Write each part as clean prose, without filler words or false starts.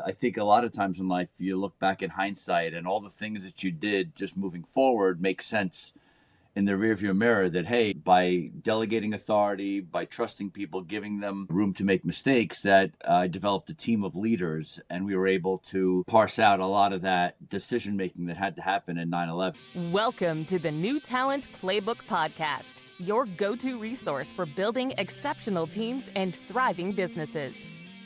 I think a lot of times in life, you look back in hindsight and all the things that you did just moving forward make sense in the rearview mirror that, hey, by delegating authority, by trusting people, giving them room to make mistakes, that I developed a team of leaders and we were able to parse out a lot of that decision making that had to happen in 9/11. Welcome to the New Talent Playbook Podcast, your go-to resource for building exceptional teams and thriving businesses.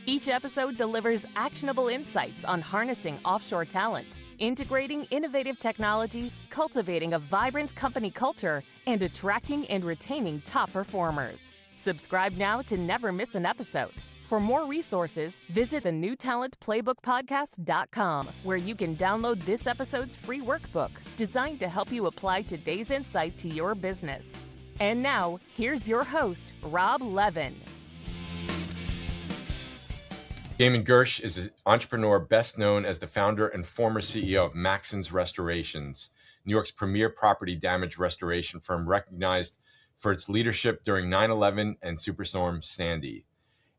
Each episode delivers actionable insights on harnessing offshore talent, integrating innovative technology, cultivating a vibrant company culture, and attracting and retaining top performers. Subscribe now to never miss an episode. For more resources, visit thenewtalentplaybookpodcast.com, where you can download this episode's free workbook designed to help you apply today's insight to your business. And now, here's your host, Rob Levin. Damon Gersh is an entrepreneur best known as the founder and former CEO of Maxons Restorations, New York's premier property damage restoration firm recognized for its leadership during 9/11 and Superstorm Sandy.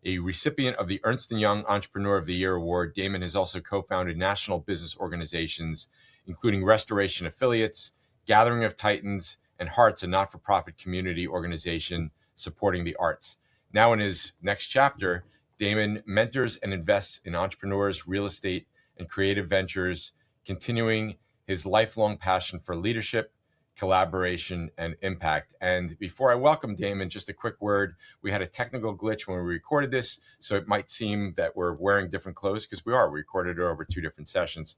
A recipient of the Ernst & Young Entrepreneur of the Year Award, Damon has also co-founded national business organizations, including Restoration Affiliates, Gathering of Titans, and Hearts, a not-for-profit community organization supporting the arts. Now in his next chapter, Damon mentors and invests in entrepreneurs, real estate, and creative ventures, continuing his lifelong passion for leadership, collaboration, and impact. And before I welcome Damon, just a quick word. We had a technical glitch when we recorded this, so it might seem that we're wearing different clothes because we are. We recorded it over 2 different sessions,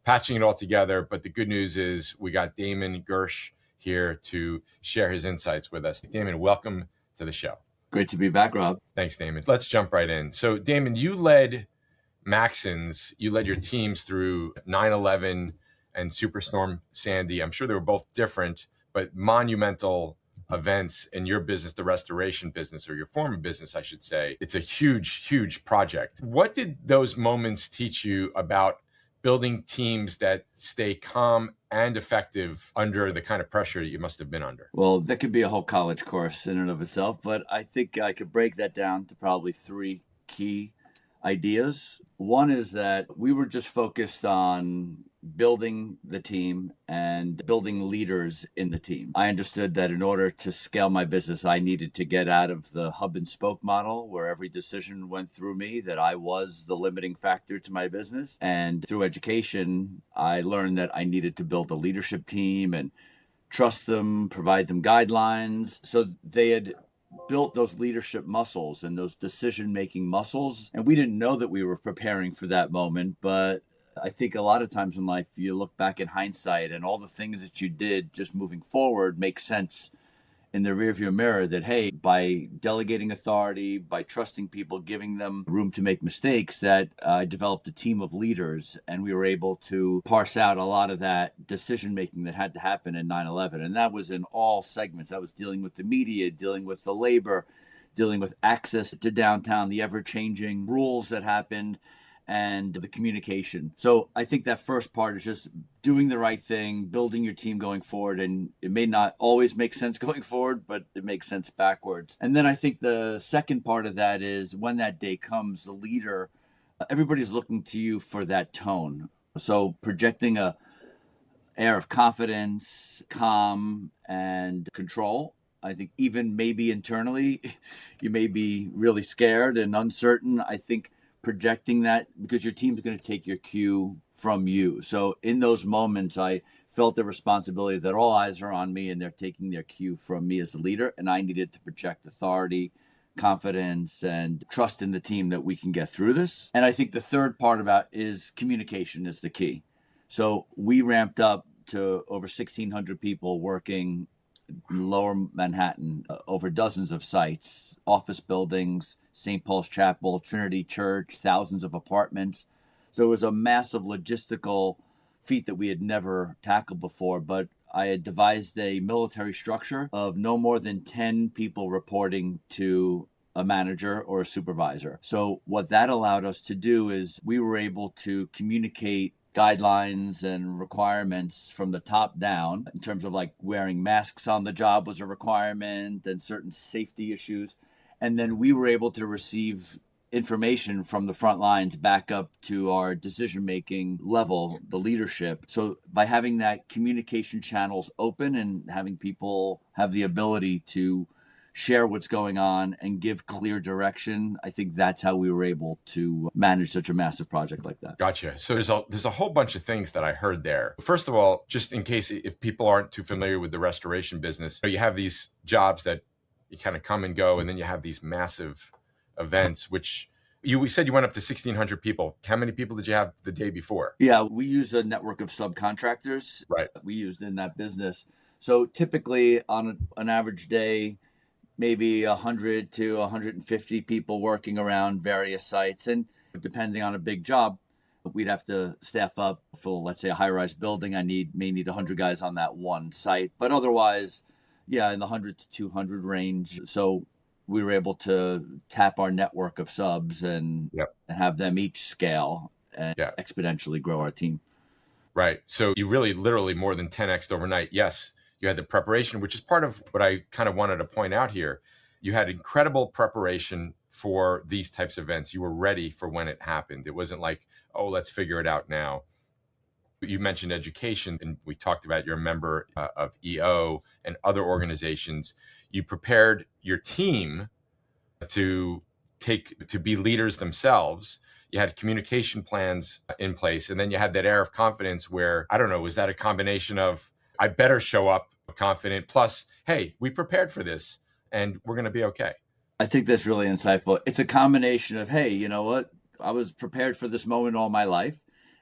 patching it all together. But the good news is we got Damon Gersh here to share his insights with us. Damon, welcome to the show. Great to be back, Rob. Thanks, Damon. Let's jump right in. So, Damon, you led Maxons, you led your teams through 9/11 and Superstorm Sandy. I'm sure they were both different, but monumental events in your business, the restoration business, or your former business, I should say. It's a huge, huge project. What did those moments teach you about building teams that stay calm and effective under the kind of pressure that you must have been under? Well, that could be a whole college course in and of itself, but I think I could break that down to probably 3 key ideas. One is that we were just focused on building the team and building leaders in the team. I understood that in order to scale my business, I needed to get out of the hub and spoke model where every decision went through me, that I was the limiting factor to my business. And through education, I learned that I needed to build a leadership team and trust them, provide them guidelines. So they had built those leadership muscles and those decision-making muscles. And we didn't know that we were preparing for that moment, but I think a lot of times in life, you look back in hindsight and all the things that you did just moving forward make sense in the rearview mirror that, hey, by delegating authority, by trusting people, giving them room to make mistakes, that I developed a team of leaders and we were able to parse out a lot of that decision making that had to happen in 9/11. And that was in all segments. I was dealing with the media, dealing with the labor, dealing with access to downtown, the ever-changing rules that happened, and the communication. So I think that first part is just doing the right thing, building your team going forward. And it may not always make sense going forward, but it makes sense backwards. And then I think the second part of that is when that day comes, the leader, everybody's looking to you for that tone. So projecting a air of confidence, calm, and control. I think even maybe internally, you may be really scared and uncertain. I think projecting that, because your team's going to take your cue from you. So in those moments, I felt the responsibility that all eyes are on me and they're taking their cue from me as the leader. And I needed to project authority, confidence, and trust in the team that we can get through this. And I think the third part about is communication is the key. So we ramped up to over 1,600 people working in Lower Manhattan, over dozens of sites, office buildings, St. Paul's Chapel, Trinity Church, thousands of apartments. So it was a massive logistical feat that we had never tackled before, but I had devised a military structure of no more than 10 people reporting to a manager or a supervisor. So what that allowed us to do is we were able to communicate guidelines and requirements from the top down in terms of like wearing masks on the job was a requirement and certain safety issues. And then we were able to receive information from the front lines back up to our decision-making level, the leadership. So by having that communication channels open and having people have the ability to share what's going on and give clear direction, I think that's how we were able to manage such a massive project like that. Gotcha. So there's a whole bunch of things that I heard there. First of all, just in case if people aren't too familiar with the restoration business, you have these jobs that you kind of come and go, and then you have these massive events, which we said you went up to 1,600 people. How many people did you have the day before? Yeah, we use a network of subcontractors. Right. We used in that business. So typically on an average day, maybe 100 to 150 people working around various sites. And depending on a big job, we'd have to staff up for, let's say, a high-rise building. I may need 100 guys on that one site. But otherwise, yeah, in the 100 to 200 range. So we were able to tap our network of subs and have them each scale and exponentially grow our team. Right. So you really literally more than 10x'd overnight. Yes. You had the preparation, which is part of what I kind of wanted to point out here. You had incredible preparation for these types of events. You were ready for when it happened. It wasn't like, oh, let's figure it out now. You mentioned education, and we talked about you're a member of EO and other organizations. You prepared your team to be leaders themselves. You had communication plans in place, and then you had that air of confidence where, I don't know, was that a combination of, I better show up confident, plus, hey, we prepared for this and we're going to be okay? I think that's really insightful. It's a combination of, hey, you know what? I was prepared for this moment all my life.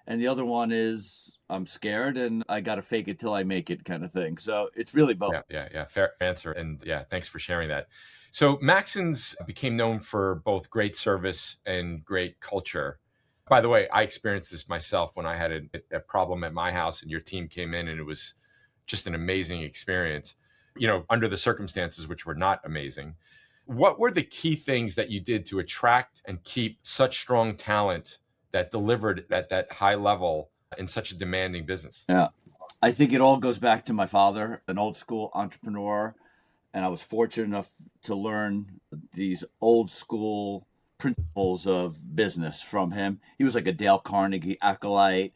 And the other one is, I'm scared and I got to fake it till I make it kind of thing. So it's really both. Yeah. Fair answer. And yeah, thanks for sharing that. So Maxons became known for both great service and great culture. By the way, I experienced this myself when I had a problem at my house and your team came in, and it was just an amazing experience, under the circumstances, which were not amazing. What were the key things that you did to attract and keep such strong talent that delivered at that high level in such a demanding business? Yeah, I think it all goes back to my father, an old school entrepreneur. And I was fortunate enough to learn these old school principles of business from him. He was like a Dale Carnegie acolyte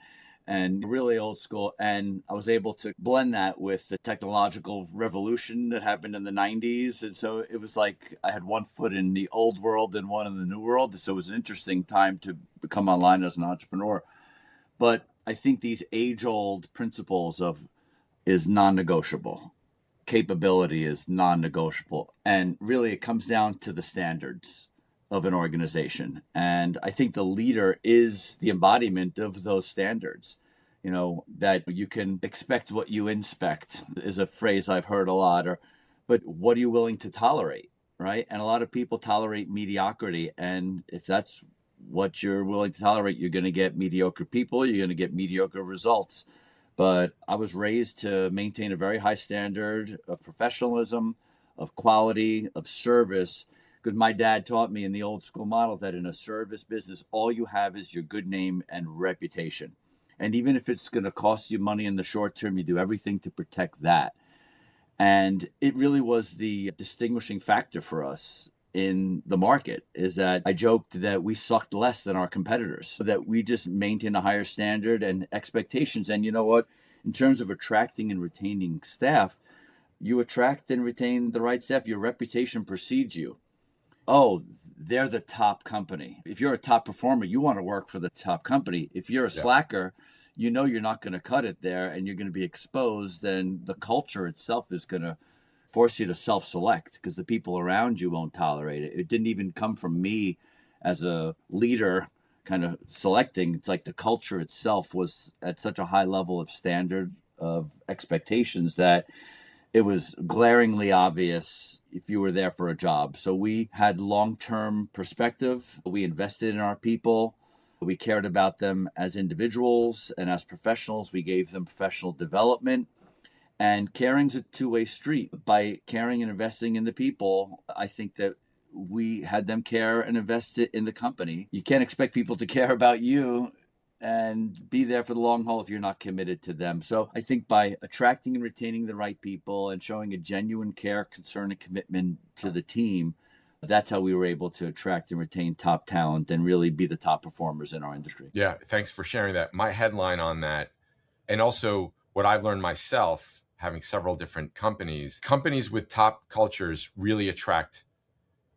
and really old school. And I was able to blend that with the technological revolution that happened in the 90s. And so it was like I had one foot in the old world and one in the new world. So it was an interesting time to become online as an entrepreneur. But I think these age-old principles is non-negotiable. Capability is non-negotiable. And really it comes down to the standards of an organization. And I think the leader is the embodiment of those standards. That you can expect what you inspect is a phrase I've heard a lot. But what are you willing to tolerate, right? And a lot of people tolerate mediocrity. And if that's what you're willing to tolerate, you're going to get mediocre people, you're going to get mediocre results. But I was raised to maintain a very high standard of professionalism, of quality, of service, because my dad taught me in the old school model that in a service business, all you have is your good name and reputation. And even if it's going to cost you money in the short term, you do everything to protect that. And it really was the distinguishing factor for us in the market, is that I joked that we sucked less than our competitors, that we just maintain a higher standard and expectations. And you know what? In terms of attracting and retaining staff, you attract and retain the right staff. Your reputation precedes you. Oh, they're the top company. If you're a top performer, you want to work for the top company. If you're a slacker, you're not going to cut it there and you're going to be exposed. And the culture itself is going to force you to self-select because the people around you won't tolerate it. It didn't even come from me as a leader kind of selecting. It's like the culture itself was at such a high level of standard of expectations that it was glaringly obvious if you were there for a job. So we had long-term perspective. We invested in our people. We cared about them as individuals and as professionals. We gave them professional development. And caring's a two-way street. By caring and investing in the people, I think that we had them care and invest it in the company. You can't expect people to care about you and be there for the long haul if you're not committed to them. So I think by attracting and retaining the right people and showing a genuine care, concern, and commitment to the team, That's how we were able to attract and retain top talent and really be the top performers in our industry. Yeah, thanks for sharing that. My headline on that, and also what I've learned myself, having several different companies with top cultures really attract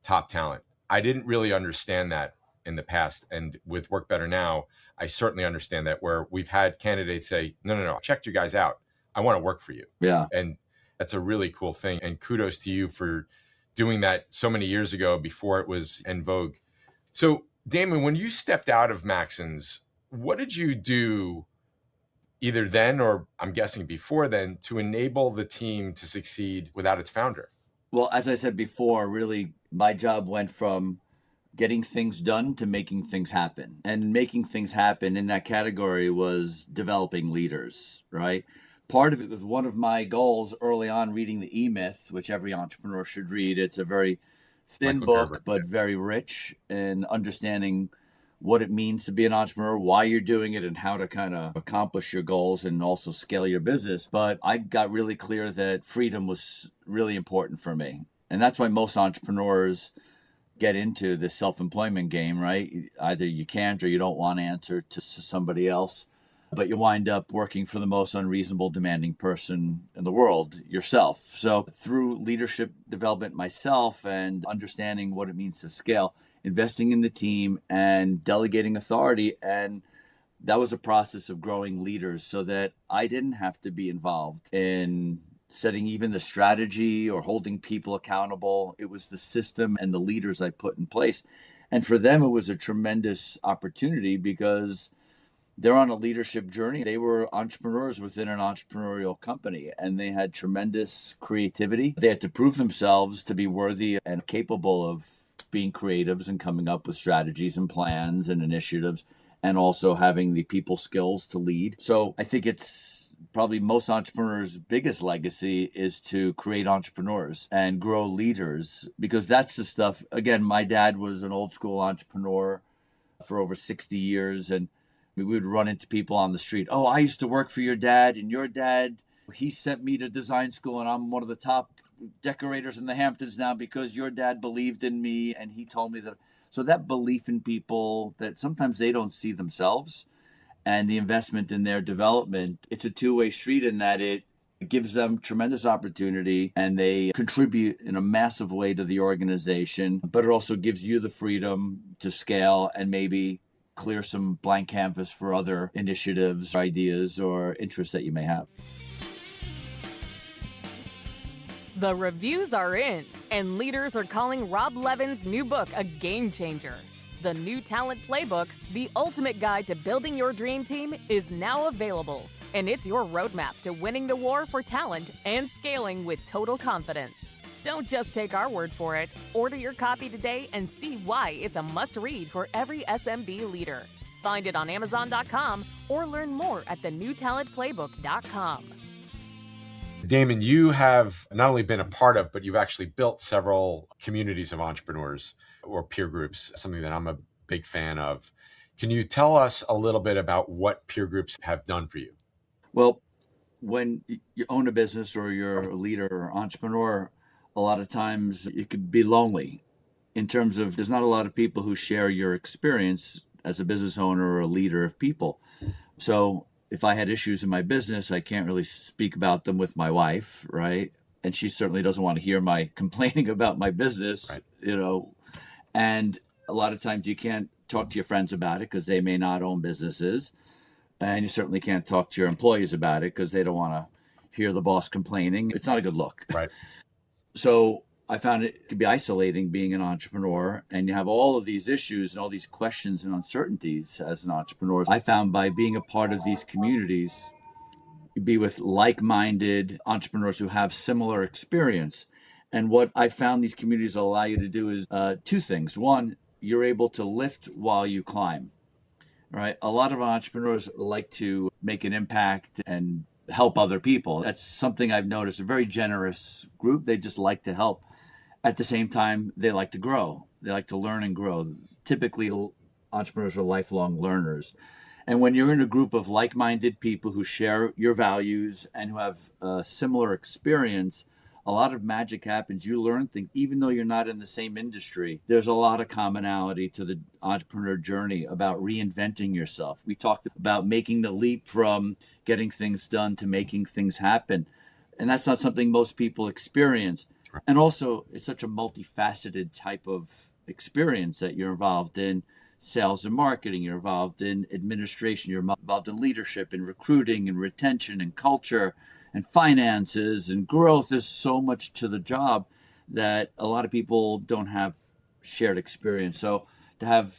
top talent. I didn't really understand that in the past. And with Work Better Now, I certainly understand that, where we've had candidates say, no, I checked you guys out. I want to work for you. Yeah. And that's a really cool thing. And kudos to you for doing that so many years ago before it was in vogue. So Damon, when you stepped out of Maxons, what did you do either then, or I'm guessing before then, to enable the team to succeed without its founder? Well, as I said before, really, my job went from getting things done to making things happen. And making things happen in that category was developing leaders, right? Part of it was one of my goals early on, reading the E-Myth, which every entrepreneur should read. It's a very thin book, but very rich in understanding what it means to be an entrepreneur, why you're doing it, and how to kind of accomplish your goals and also scale your business. But I got really clear that freedom was really important for me. And that's why most entrepreneurs get into the self-employment game, right? Either you can't or you don't want to answer to somebody else, but you wind up working for the most unreasonable, demanding person in the world, yourself. So through leadership development myself and understanding what it means to scale, investing in the team and delegating authority. And that was a process of growing leaders so that I didn't have to be involved in setting even the strategy or holding people accountable. It was the system and the leaders I put in place. And for them, it was a tremendous opportunity because they're on a leadership journey. They were entrepreneurs within an entrepreneurial company, and they had tremendous creativity. They had to prove themselves to be worthy and capable of being creatives and coming up with strategies and plans and initiatives, and also having the people skills to lead. So I think it's probably most entrepreneurs' biggest legacy is to create entrepreneurs and grow leaders, because that's the stuff. Again, my dad was an old school entrepreneur for over 60 years, and we would run into people on the street. Oh, I used to work for your dad, and your dad, he sent me to design school, and I'm one of the top decorators in the Hamptons now because your dad believed in me and he told me that. So that belief in people that sometimes they don't see themselves, and the investment in their development, it's a two-way street in that it gives them tremendous opportunity and they contribute in a massive way to the organization, but it also gives you the freedom to scale and maybe clear some blank canvas for other initiatives, ideas, or interests that you may have. The reviews are in, and leaders are calling Rob Levin's new book a game changer. The New Talent Playbook, the ultimate guide to building your dream team, is now available, and it's your roadmap to winning the war for talent and scaling with total confidence. Don't just take our word for it. Order your copy today and see why it's a must-read for every SMB leader. Find it on Amazon.com or learn more at thenewtalentplaybook.com. Damon, you have not only been a part of, but you've actually built several communities of entrepreneurs or peer groups, something that I'm a big fan of. Can you tell us a little bit about what peer groups have done for you? Well, when you own a business or you're a leader or entrepreneur, a lot of times it could be lonely in terms of there's not a lot of people who share your experience as a business owner or a leader of people. So if I had issues in my business, I can't really speak about them with my wife, right? And she certainly doesn't want to hear my complaining about my business, right. And a lot of times you can't talk to your friends about it because they may not own businesses. And you certainly can't talk to your employees about it because they don't want to hear the boss complaining. It's not a good look. Right. So I found it to be isolating being an entrepreneur, and you have all of these issues and all these questions and uncertainties as an entrepreneur. I found by being a part of these communities, you be with like-minded entrepreneurs who have similar experience. And what I found these communities allow you to do is two things. One, you're able to lift while you climb, right? A lot of entrepreneurs like to make an impact and help other people. That's something I've noticed, a very generous group. They just like to help. At the same time, they like to grow. They like to learn and grow. Typically, entrepreneurs are lifelong learners. And when you're in a group of like-minded people who share your values and who have a similar experience, a lot of magic happens. You learn things, even though you're not in the same industry. There's a lot of commonality to the entrepreneur journey about reinventing yourself. We talked about making the leap from getting things done to making things happen. And that's not something most people experience. And also, it's such a multifaceted type of experience that you're involved in sales and marketing, you're involved in administration, you're involved in leadership and recruiting and retention and culture and finances and growth. There's so much to the job that a lot of people don't have shared experience. So to have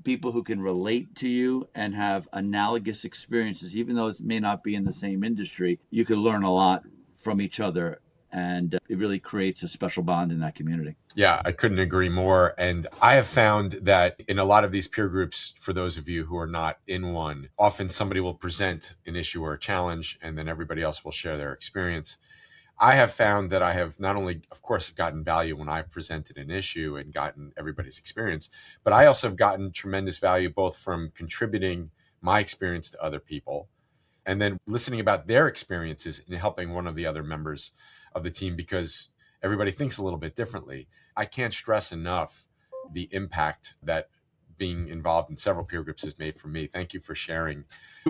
people who can relate to you and have analogous experiences, even though it may not be in the same industry, you can learn a lot from each other. And it really creates a special bond in that community. Yeah, I couldn't agree more. And I have found that in a lot of these peer groups, for those of you who are not in one, often somebody will present an issue or a challenge, and then everybody else will share their experience. I have found that I have not only, of course, gotten value when I've presented an issue and gotten everybody's experience, but I also have gotten tremendous value both from contributing my experience to other people and then listening about their experiences in helping one of the other members of the team, because everybody thinks a little bit differently. I can't stress enough the impact that being involved in several peer groups has made for me. Thank you for sharing.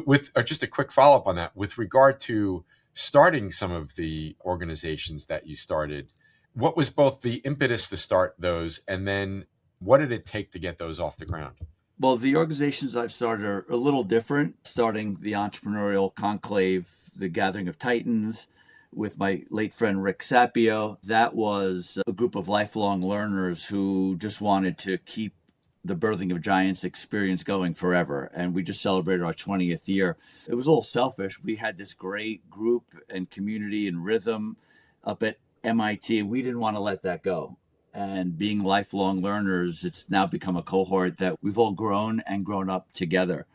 With just a quick follow-up on that, with regard to starting some of the organizations that you started, what was both the impetus to start those, and then what did it take to get those off the ground? Well, the organizations I've started are a little different. Starting the entrepreneurial conclave, the Gathering of Titans, with my late friend Rick Sapio. That was a group of lifelong learners who just wanted to keep the Birthing of Giants experience going forever. And we just celebrated our 20th year. It was a little selfish. We had this great group and community and rhythm up at MIT. We didn't want to let that go. And being lifelong learners, it's now become a cohort that we've all grown and grown up together.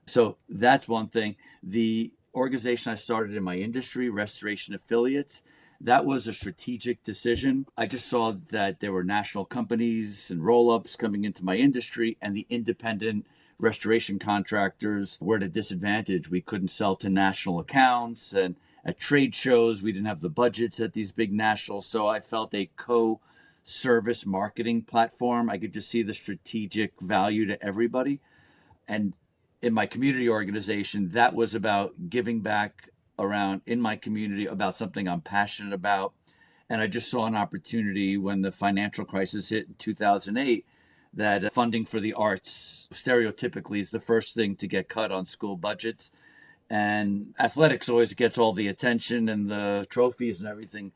So that's one thing. The organization I started in my industry, Restoration Affiliates, that was a strategic decision. I just saw that there were national companies and roll-ups coming into my industry, and the independent restoration contractors were at a disadvantage. We couldn't sell to national accounts, and at trade shows, we didn't have the budgets at these big nationals. So I felt a co-service marketing platform. I could just see the strategic value to everybody. And in my community organization, that was about giving back around in my community about something I'm passionate about. And I just saw an opportunity when the financial crisis hit in 2008 that funding for the arts stereotypically is the first thing to get cut on school budgets. And athletics always gets all the attention and the trophies and everything.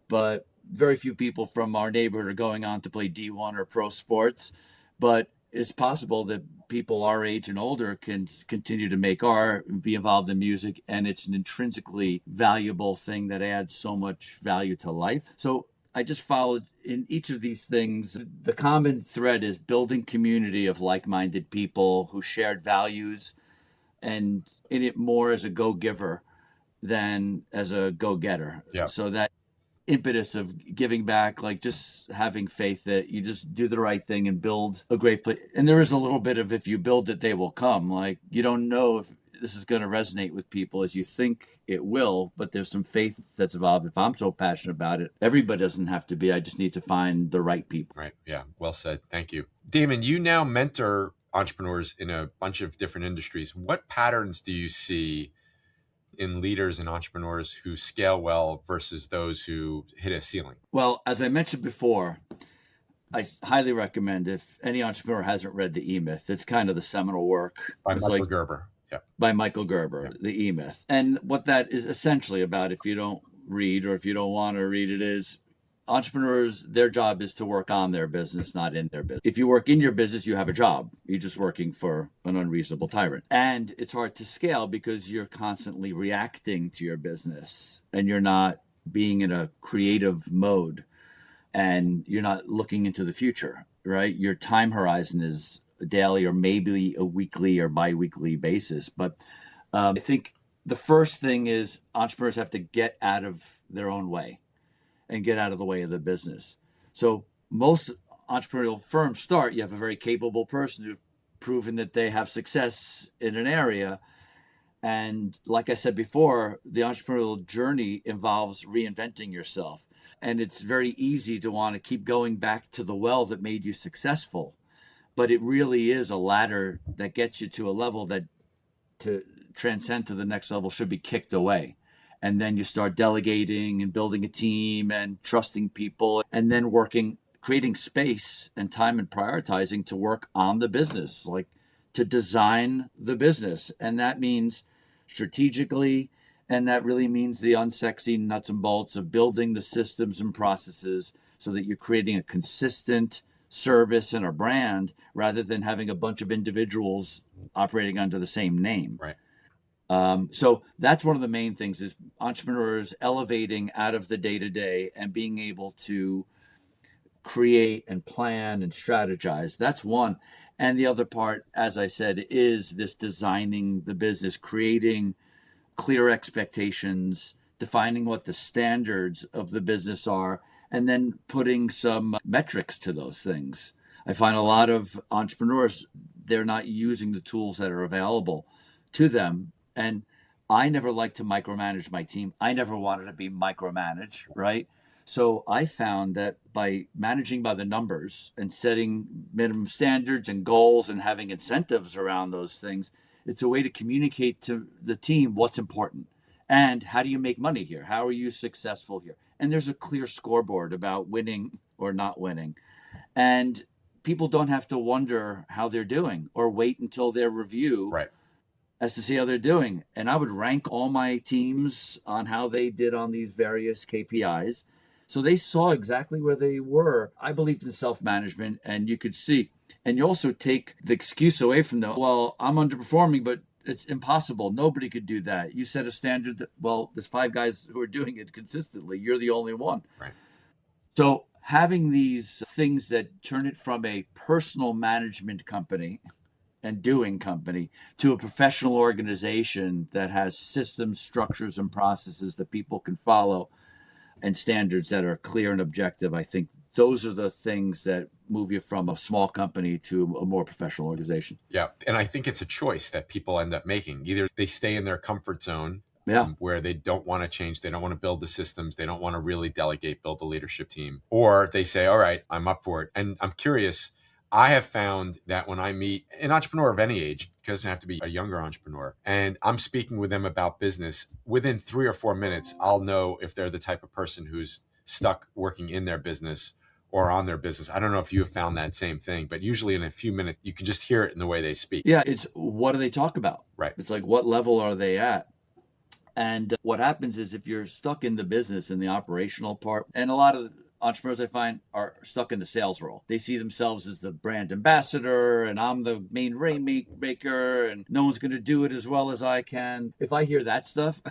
But very few people from our neighborhood are going on to play D1 or pro sports. But it's possible that people our age and older can continue to make art and be involved in music, and it's an intrinsically valuable thing that adds so much value to life. So I just followed in each of these things. The common thread is building community of like-minded people who shared values, and in it more as a go-giver than as a go-getter. Yeah. So that impetus of giving back, like just having faith that you just do the right thing and build a great place. And there is a little bit of, if you build it, they will come. Like, you don't know if this is going to resonate with people as you think it will, but there's some faith that's involved. If I'm so passionate about it, everybody doesn't have to be. I just need to find the right people. Right. Yeah. Well said. Thank you. Damon, you now mentor entrepreneurs in a bunch of different industries. What patterns do you see in leaders and entrepreneurs who scale well versus those who hit a ceiling? Well, as I mentioned before, I highly recommend, if any entrepreneur hasn't read The E-Myth, it's kind of the seminal work. By It's Michael like, Gerber. Yeah. by Michael Gerber, Yeah. The E-Myth. And what that is essentially about, if you don't read or if you don't want to read it, is entrepreneurs, their job is to work on their business, not in their business. If you work in your business, you have a job. You're just working for an unreasonable tyrant. And it's hard to scale because you're constantly reacting to your business and you're not being in a creative mode and you're not looking into the future, right? Your time horizon is a daily or maybe a weekly or bi-weekly basis. But I think the first thing is entrepreneurs have to get out of their own way and get out of the way of the business. So most entrepreneurial firms start, you have a very capable person who's proven that they have success in an area, And like I said before, the entrepreneurial journey involves reinventing yourself. And it's very easy to want to keep going back to the well that made you successful. But it really is a ladder that gets you to a level that to transcend to the next level should be kicked away. And then you start delegating and building a team and trusting people and then creating space and time and prioritizing to work on the business, like to design the business. And that means strategically, and that really means the unsexy nuts and bolts of building the systems and processes so that you're creating a consistent service and a brand rather than having a bunch of individuals operating under the same name. Right. So that's one of the main things is entrepreneurs elevating out of the day-to-day and being able to create and plan and strategize. That's one. And the other part, as I said, is this designing the business, creating clear expectations, defining what the standards of the business are, and then putting some metrics to those things. I find a lot of entrepreneurs, they're not using the tools that are available to them. And I never like to micromanage my team. I never wanted to be micromanaged, right? So I found that by managing by the numbers and setting minimum standards and goals and having incentives around those things, it's a way to communicate to the team what's important and how do you make money here? How are you successful here? And there's a clear scoreboard about winning or not winning. And people don't have to wonder how they're doing or wait until their review Right. as to see how they're doing. And I would rank all my teams on how they did on these various KPIs. So they saw exactly where they were. I believed in self-management, and you could see. And you also take the excuse away from them. Well, I'm underperforming, but it's impossible. Nobody could do that. You set a standard that, well, there's 5 guys who are doing it consistently. You're the only one. Right. So having these things that turn it from a personal management company and doing company to a professional organization that has systems, structures, and processes that people can follow and standards that are clear and objective. I think those are the things that move you from a small company to a more professional organization. Yeah. And I think it's a choice that people end up making. Either they stay in their comfort zone where they don't want to change. They don't want to build the systems. They don't want to really delegate, build a leadership team. Or they say, all right, I'm up for it. And I'm curious, I have found that when I meet an entrepreneur of any age, it doesn't have to be a younger entrepreneur, and I'm speaking with them about business, within 3 or 4 minutes, I'll know if they're the type of person who's stuck working in their business or on their business. I don't know if you have found that same thing, but usually in a few minutes, you can just hear it in the way they speak. Yeah, it's what do they talk about? Right. It's like, what level are they at? And what happens is if you're stuck in the business and the operational part, and a lot of entrepreneurs I find are stuck in the sales role. They see themselves as the brand ambassador and I'm the main rainmaker and no one's going to do it as well as I can. If I hear that stuff,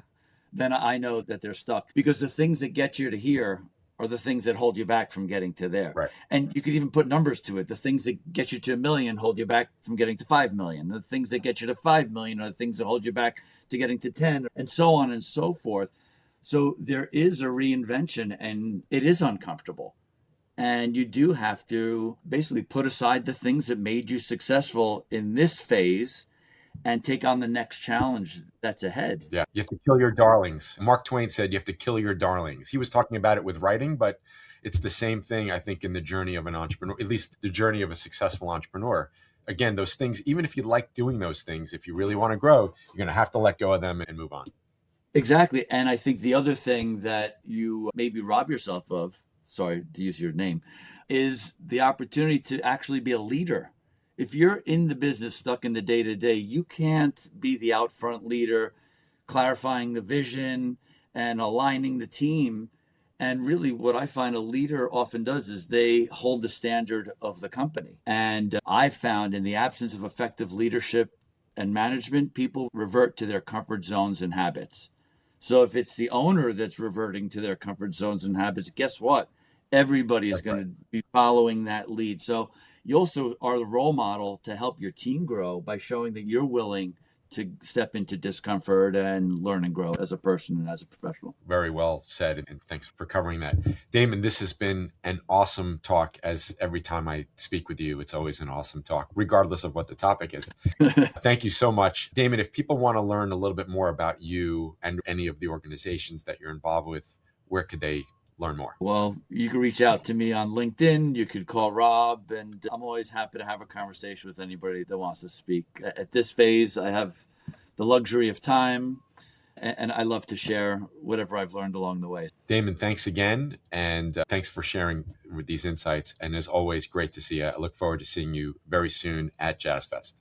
then I know that they're stuck because the things that get you to here are the things that hold you back from getting to there. Right. And you could even put numbers to it. The things that get you to 1 million hold you back from getting to 5 million. The things that get you to 5 million are the things that hold you back to getting to 10 and so on and so forth. So there is a reinvention and it is uncomfortable. And you do have to basically put aside the things that made you successful in this phase and take on the next challenge that's ahead. Yeah, you have to kill your darlings. Mark Twain said you have to kill your darlings. He was talking about it with writing, but it's the same thing, I think, in the journey of an entrepreneur, at least the journey of a successful entrepreneur. Again, those things, even if you like doing those things, if you really want to grow, you're going to have to let go of them and move on. Exactly. And I think the other thing that you maybe rob yourself of, sorry to use your name, is the opportunity to actually be a leader. If you're in the business, stuck in the day-to-day, you can't be the out front leader, clarifying the vision and aligning the team. And really what I find a leader often does is they hold the standard of the company. And I've found in the absence of effective leadership and management, people revert to their comfort zones and habits. So if it's the owner that's reverting to their comfort zones and habits, guess what? Everybody is going to be following that lead. So you also are the role model to help your team grow by showing that you're willing to step into discomfort and learn and grow as a person and as a professional. Very well said, and thanks for covering that. Damon, this has been an awesome talk. As every time I speak with you, it's always an awesome talk, regardless of what the topic is. Thank you so much. Damon, if people want to learn a little bit more about you and any of the organizations that you're involved with, where could they learn more? Well, you can reach out to me on LinkedIn. You could call Rob, and I'm always happy to have a conversation with anybody that wants to speak. At this phase, I have the luxury of time, and I love to share whatever I've learned along the way. Damon, thanks again, and thanks for sharing with these insights. And as always, great to see you. I look forward to seeing you very soon at Jazz Fest.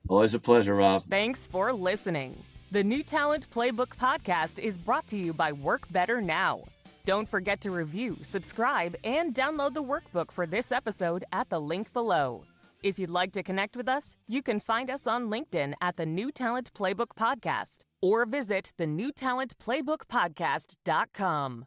Always a pleasure, Rob. Thanks for listening. The New Talent Playbook podcast is brought to you by Work Better Now. Don't forget to review, subscribe, and download the workbook for this episode at the link below. If you'd like to connect with us, you can find us on LinkedIn at the New Talent Playbook Podcast or visit thenewtalentplaybookpodcast.com.